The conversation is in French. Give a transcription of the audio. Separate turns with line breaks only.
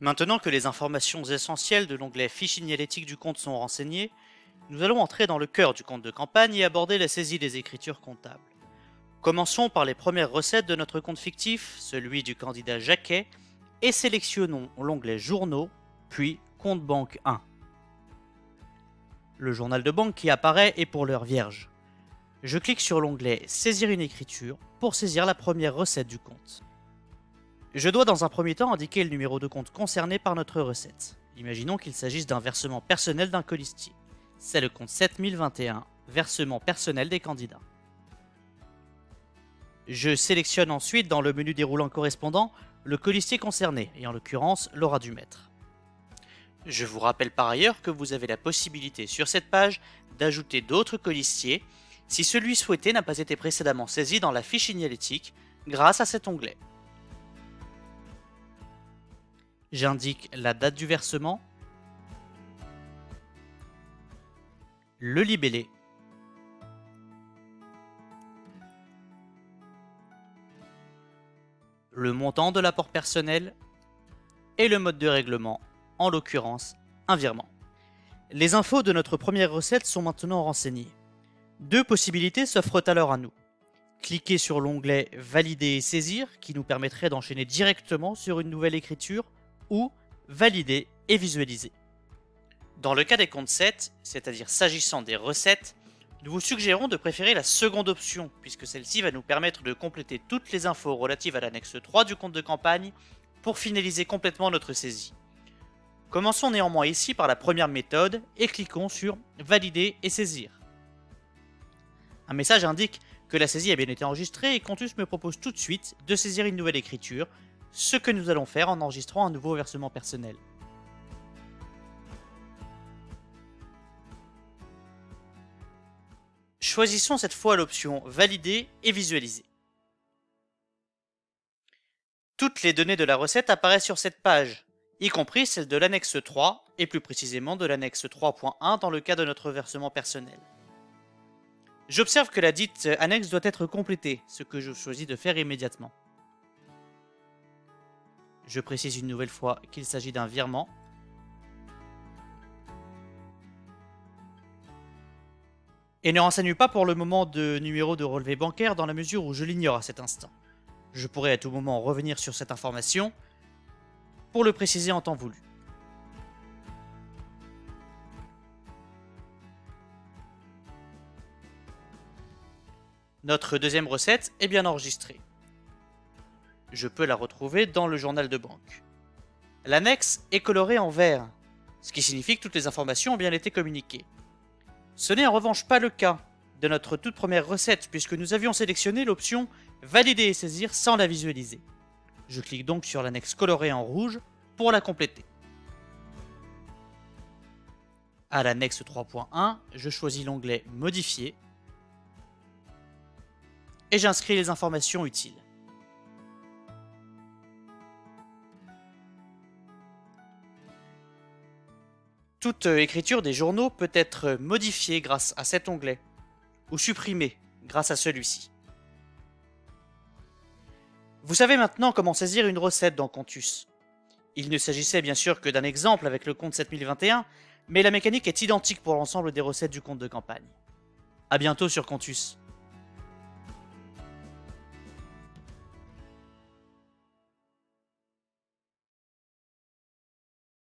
Maintenant que les informations essentielles de l'onglet Fiche signalétique du compte sont renseignées, nous allons entrer dans le cœur du compte de campagne et aborder la saisie des écritures comptables. Commençons par les premières recettes de notre compte fictif, celui du candidat Jacquet, et sélectionnons l'onglet Journaux, puis Compte banque 1. Le journal de banque qui apparaît est pour l'heure vierge. Je clique sur l'onglet Saisir une écriture pour saisir la première recette du compte. Je dois dans un premier temps indiquer le numéro de compte concerné par notre recette. Imaginons qu'il s'agisse d'un versement personnel d'un colistier. C'est le compte 7021, versement personnel des candidats. Je sélectionne ensuite dans le menu déroulant correspondant le colistier concerné, et en l'occurrence Laura Dumaître. Je vous rappelle par ailleurs que vous avez la possibilité sur cette page d'ajouter d'autres colistiers si celui souhaité n'a pas été précédemment saisi dans la fiche signalétique grâce à cet onglet. J'indique la date du versement, le libellé, le montant de l'apport personnel et le mode de règlement, en l'occurrence un virement. Les infos de notre première recette sont maintenant renseignées. Deux possibilités s'offrent alors à nous. Cliquez sur l'onglet Valider et saisir qui nous permettrait d'enchaîner directement sur une nouvelle écriture ou Valider et visualiser. Dans le cas des comptes 7, c'est-à-dire s'agissant des recettes, nous vous suggérons de préférer la seconde option puisque celle-ci va nous permettre de compléter toutes les infos relatives à l'annexe 3 du compte de campagne pour finaliser complètement notre saisie. Commençons néanmoins ici par la première méthode et cliquons sur Valider et saisir. Un message indique que la saisie a bien été enregistrée et Contus me propose tout de suite de saisir une nouvelle écriture, ce que nous allons faire en enregistrant un nouveau versement personnel. Choisissons cette fois l'option Valider et visualiser. Toutes les données de la recette apparaissent sur cette page, y compris celles de l'annexe 3 et plus précisément de l'annexe 3.1 dans le cas de notre versement personnel. J'observe que la dite annexe doit être complétée, ce que je choisis de faire immédiatement. Je précise une nouvelle fois qu'il s'agit d'un virement. Et ne renseigne pas pour le moment de numéro de relevé bancaire dans la mesure où je l'ignore à cet instant. Je pourrais à tout moment revenir sur cette information pour le préciser en temps voulu. Notre deuxième recette est bien enregistrée. Je peux la retrouver dans le journal de banque. L'annexe est colorée en vert, ce qui signifie que toutes les informations ont bien été communiquées. Ce n'est en revanche pas le cas de notre toute première recette puisque nous avions sélectionné l'option Valider et saisir sans la visualiser. Je clique donc sur l'annexe colorée en rouge pour la compléter. À l'annexe 3.1, je choisis l'onglet Modifier et j'inscris les informations utiles. Toute écriture des journaux peut être modifiée grâce à cet onglet ou supprimée grâce à celui-ci. Vous savez maintenant comment saisir une recette dans Contus. Il ne s'agissait bien sûr que d'un exemple avec le compte 7021, mais la mécanique est identique pour l'ensemble des recettes du compte de campagne. A bientôt sur Contus.